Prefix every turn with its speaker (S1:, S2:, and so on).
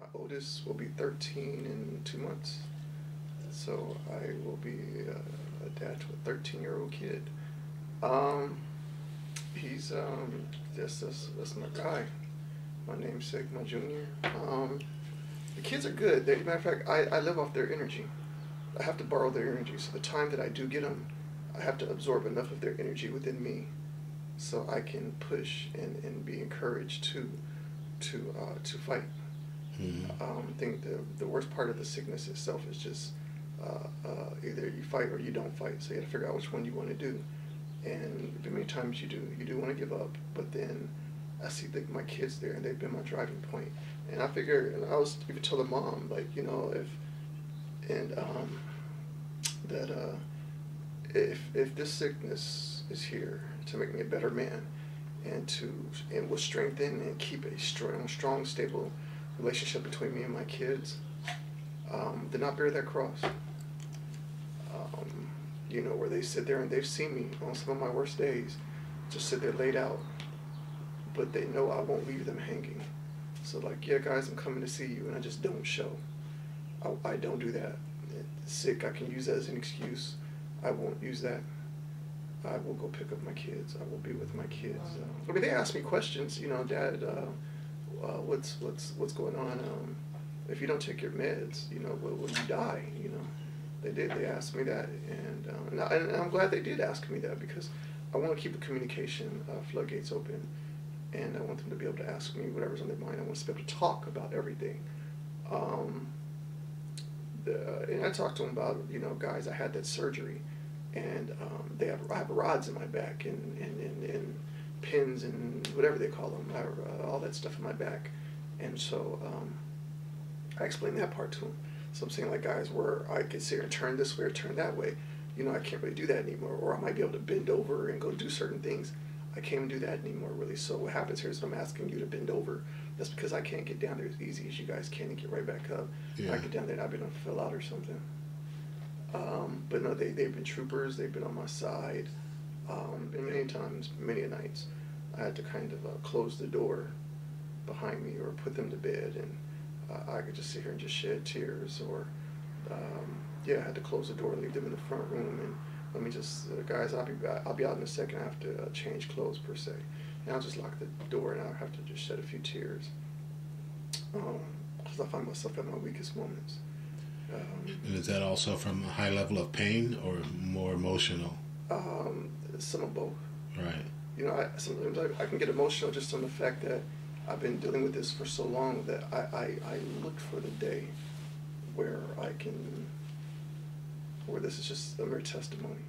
S1: My oldest will be 13 in 2 months. So I will be a dad to a 13-year-old kid. He's that's my guy, my namesake, my junior. The kids are good. Matter of fact, I live off their energy. I have to borrow their energy. So the time that I do get them, I have to absorb enough of their energy within me, so I can push and be encouraged to fight. I think the worst part of the sickness itself is just either you fight or you don't fight. So you got to figure out which one you want to do. And many times you do want to give up, but then I see my kids there, and they've been my driving point. And I figure, and I was even telling mom, like, you know, if this sickness is here to make me a better man, and will strengthen and keep a strong, stable relationship between me and my kids, then I'll bear that cross. You know, where they sit there and they've seen me on some of my worst days, just sit there laid out, but they know I won't leave them hanging. So like, yeah, guys, I'm coming to see you, and I just don't show. I don't do that. Sick, I can use that as an excuse. I won't use that. I will go pick up my kids. I will be with my kids. I mean, they ask me questions. You know, Dad, what's going on? If you don't take your meds, you know, will you die? You know, they did. They asked me that, and I'm glad they did ask me that, because I want to keep the communication floodgates open, and I want them to be able to ask me whatever's on their mind. I want us to be able to talk about everything. And I talked to them about, you know, guys, I had that surgery, and I have rods in my back and pins and whatever they call them, all that stuff in my back. And so I explained that part to them. So I'm saying, like, guys, where I could sit here and turn this way or turn that way, you know, I can't really do that anymore. Or I might be able to bend over and go do certain things. I can't do that anymore, really. So what happens here is, I'm asking you to bend over. That's because I can't get down there as easy as you guys can and get right back up. Yeah. I get down there and I've been gonna fill out or something. But no, they've been troopers. They've been on my side. And many times, many nights, I had to kind of close the door behind me or put them to bed, and I could just sit here and just shed tears. Or yeah, I had to close the door and leave them in the front room, and let me just, guys, I'll be out in a second. I have to change clothes, per se. And I'll just lock the door, and I'll have to just shed a few tears. Because I find myself at my weakest moments.
S2: And is that also from a high level of pain or more emotional?
S1: Some of both.
S2: Right.
S1: You know, sometimes I can get emotional just on the fact that I've been dealing with this for so long that I look for the day where where this is just a mere testimony.